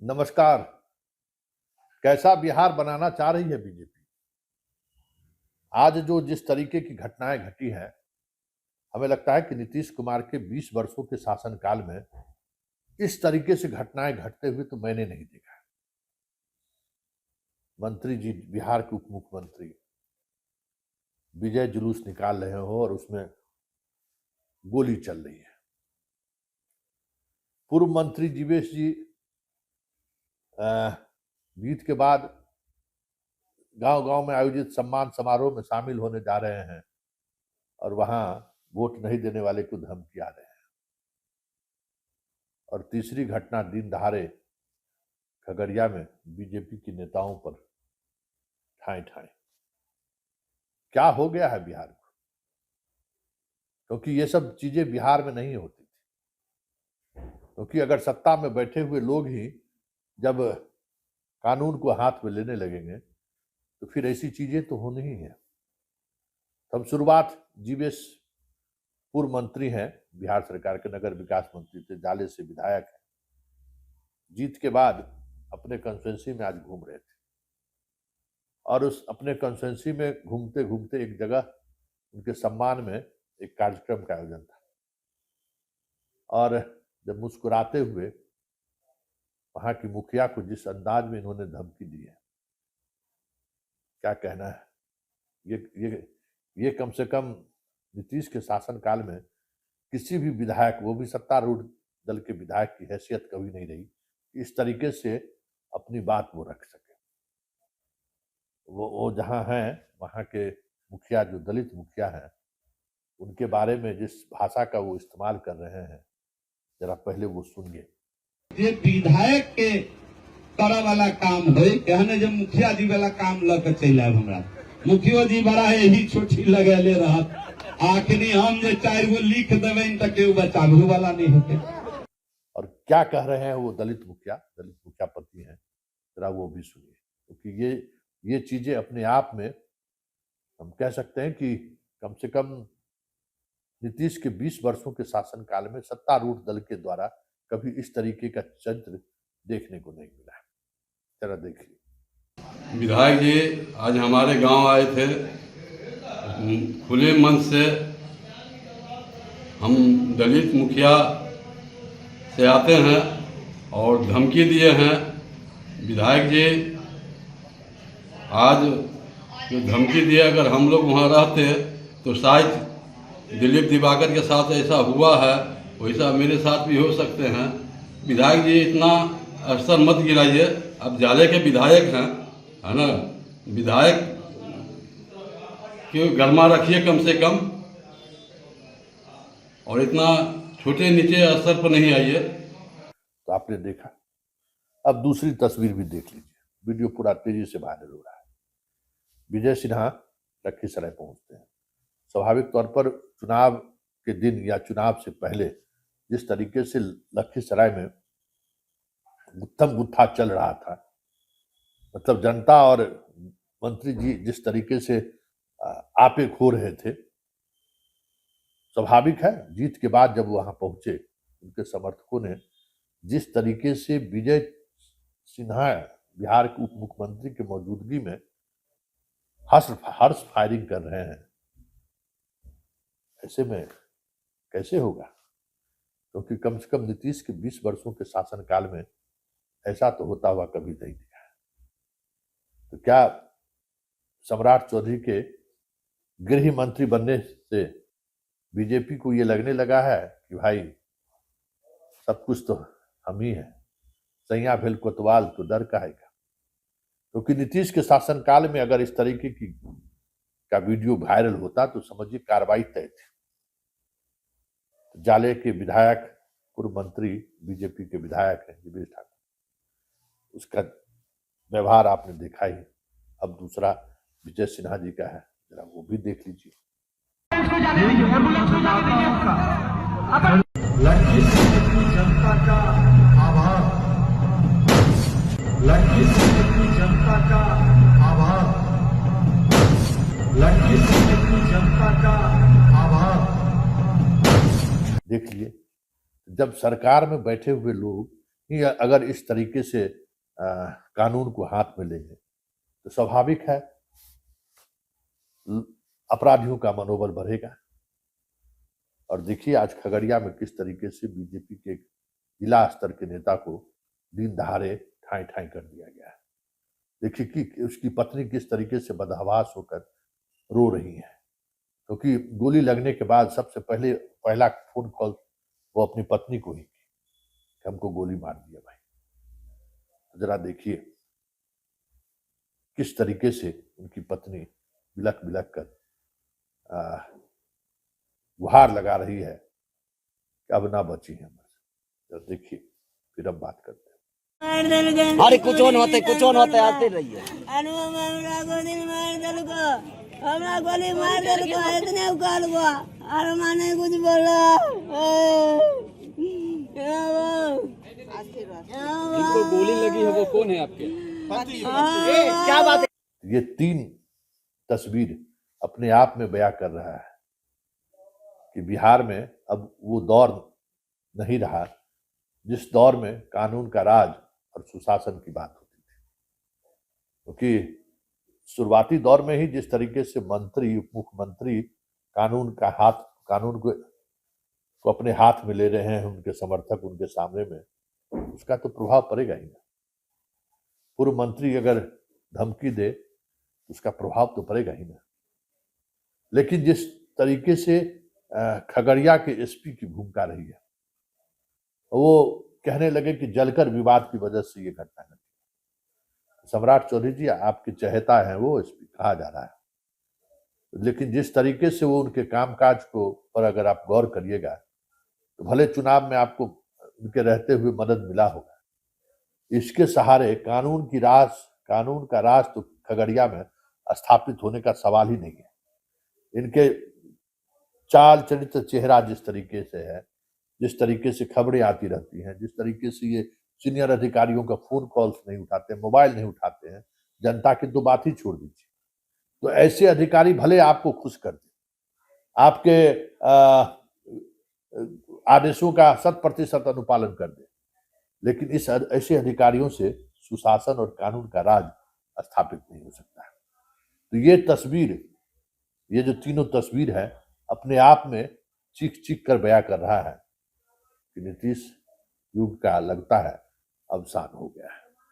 नमस्कार। कैसा बिहार बनाना चाह रही है बीजेपी? आज जो जिस तरीके की घटनाएं घटी हैं, हमें लगता है कि नीतीश कुमार के 20 वर्षों के शासनकाल में इस तरीके से घटनाएं घटते हुए तो मैंने नहीं देखा है। मंत्री जी, बिहार के उप मुख्यमंत्री विजय जुलूस निकाल रहे हो और उसमें गोली चल रही है। पूर्व मंत्री जीवेश जी जीत के बाद गांव-गांव में आयोजित सम्मान समारोह में शामिल होने जा रहे हैं और वहां वोट नहीं देने वाले को धमकी आ रहे हैं। और तीसरी घटना दिन दहाड़े खगड़िया में बीजेपी के नेताओं पर ठाए ठाए। क्या हो गया है बिहार को? क्योंकि ये सब चीजें बिहार में नहीं होती थी। क्योंकि अगर सत्ता में बैठे हुए लोग ही जब कानून को हाथ में लेने लगेंगे तो फिर ऐसी चीजें तो होनी ही है। हम शुरुआत जीवेश पूर्व मंत्री हैं, बिहार सरकार के नगर विकास मंत्री थे, जाले से विधायक हैं। जीत के बाद अपने कंस्टिट्यूंसी में आज घूम रहे थे और उस अपने कंस्टिट्यूंसी में घूमते घूमते एक जगह उनके सम्मान में एक कार्यक्रम का आयोजन था और जब मुस्कुराते हुए वहां की मुखिया को जिस अंदाज में इन्होंने धमकी दी है, क्या कहना है। ये कम से कम नीतीश के शासनकाल में किसी भी विधायक, वो भी सत्तारूढ़ दल के विधायक की हैसियत कभी नहीं रही, इस तरीके से अपनी बात वो रख सके। वो जहां हैं वहां के मुखिया, जो दलित मुखिया हैं, उनके बारे में जिस भाषा का वो इस्तेमाल कर रहे हैं, जरा पहले वो सुनिए। ये विधायक के तरह वाला काम है, कहने जब मुखिया जी वाला काम लग चल आए, हमरा मुखियो जी बड़ा यही छोटी लगेले रहा, आखिरी हम जो 4 गो लिख देवे तक के बचावे वाला नहीं होते। और क्या कह रहे हैं वो दलित मुखिया पति हैं, जरा वो भी सुनिए। क्योंकि ये चीजें अपने आप में हम कह सकते हैं कि कम से कम नीतीश के 20 वर्षों के शासनकाल में सत्तारूढ़ दल के द्वारा कभी इस तरीके का चित्र देखने को नहीं मिला है। जरा देखिए। विधायक जी आज हमारे गांव आए थे, खुले मन से हम दलित मुखिया से आते हैं और धमकी दिए हैं। विधायक जी आज जो धमकी दिए, अगर हम लोग वहाँ रहते तो शायद दिलीप दिवाकर के साथ ऐसा हुआ है, वैसा मेरे साथ भी हो सकते हैं। विधायक जी इतना अवसर मत गिराइए, अब जाले के विधायक हैं, है ना, विधायक क्यों गरमा रखिए कम से कम, और इतना छोटे नीचे स्तर पर नहीं आइए। तो आपने देखा, अब दूसरी तस्वीर भी देख लीजिए। वीडियो पूरा तेजी से वायरल हो रहा है। विजय सिन्हा लखीसराय पहुंचते हैं। स्वाभाविक तौर पर चुनाव के दिन या चुनाव से पहले जिस तरीके से लखीसराय में गुत्थम गुत्था चल रहा था, मतलब जनता और मंत्री जी जिस तरीके से आपे खो रहे थे, स्वाभाविक है जीत के बाद जब वहां पहुंचे उनके समर्थकों ने जिस तरीके से विजय सिन्हा बिहार के उप मुख्यमंत्री की मौजूदगी में हर्ष फायरिंग कर रहे हैं, ऐसे में कैसे होगा? क्योंकि कम से कम नीतीश के 20 वर्षों के शासनकाल में ऐसा तो होता हुआ कभी नहीं दिखा है। तो क्या सम्राट चौधरी के गृह मंत्री बनने से बीजेपी को ये लगने लगा है कि भाई सब कुछ तो हम ही हैं, सैया भेल कोतवाल तो डर का है? क्योंकि नीतीश के शासनकाल में अगर इस तरीके का वीडियो वायरल होता तो समझिए कार्रवाई तय थी। जाले के विधायक, पूर्व मंत्री बीजेपी के विधायक हैं जीवेश ठाकुर, उसका व्यवहार आपने देखा ही। अब दूसरा विजय सिन्हा जी का है, जरा वो भी देख लीजिए। जनता का आभार, जनता का आभार, जनता का आभार। देख लिए, जब सरकार में बैठे हुए लोग ही अगर इस तरीके से कानून को हाथ में लेंगे तो स्वाभाविक है अपराधियों का मनोबल बढ़ेगा। और देखिए आज खगड़िया में किस तरीके से बीजेपी के जिला स्तर के नेता को दिन दहाड़े ठाई ठाई कर दिया गया है। देखिए कि उसकी पत्नी किस तरीके से बदहवास होकर रो रही है, क्योंकि गोली लगने के बाद सबसे पहला फोन कॉल वो अपनी पत्नी को ही की कि हमको गोली मार दिया भाई। तो जरा देखिए किस तरीके से उनकी पत्नी बिलख बिलख कर गुहार लगा रही है कि अब ना बची है हमसे। तो देखिए फिर अब बात करते हैं। अरे कुछ होते आते रहिए। हमरा गोली मार देल को, हमरा गोली मार देल को, इतने उकाल को, और माने कुछ बोला। जिसको गोली लगी है वो कौन है आपके? क्या बात है? ये 3 तस्वीर अपने आप में बयां कर रहा है कि बिहार में अब वो दौर नहीं रहा जिस दौर में कानून का राज और सुशासन की बात होती थी। क्योंकि शुरुआती दौर में ही जिस तरीके से मंत्री मुख्यमंत्री कानून को अपने हाथ में ले रहे हैं, उनके समर्थक उनके सामने में, उसका तो प्रभाव पड़ेगा ही ना। पूर्व मंत्री अगर धमकी दे उसका प्रभाव तो पड़ेगा ही ना। लेकिन जिस तरीके से खगड़िया के एसपी की भूमिका रही है, वो कहने लगे कि जलकर विवाद की वजह से ये घटना घटी। सम्राट चौधरी जी आपके चहेता हैं वो एसपी कहा जा रहा है, लेकिन जिस तरीके से वो उनके कामकाज को पर अगर आप गौर करिएगा तो भले चुनाव में आपको उनके रहते हुए मदद मिला होगा, इसके सहारे कानून का राज तो खगड़िया में स्थापित होने का सवाल ही नहीं है। इनके चाल चरित्र चेहरा जिस तरीके से है, जिस तरीके से खबरें आती रहती हैं, जिस तरीके से ये सीनियर अधिकारियों का फोन कॉल्स नहीं उठाते, मोबाइल नहीं उठाते हैं, जनता की तो बात ही छोड़ दीजिए। तो ऐसे अधिकारी भले आपको खुश कर दें, आपके आदेशों का 100% अनुपालन कर दें, लेकिन ऐसे अधिकारियों से सुशासन और कानून का राज स्थापित नहीं हो सकता है। तो ये जो तीनों तस्वीर है अपने आप में चीख चीख कर बयां कर रहा है कि नीतीश युग का लगता है अवसान हो गया है।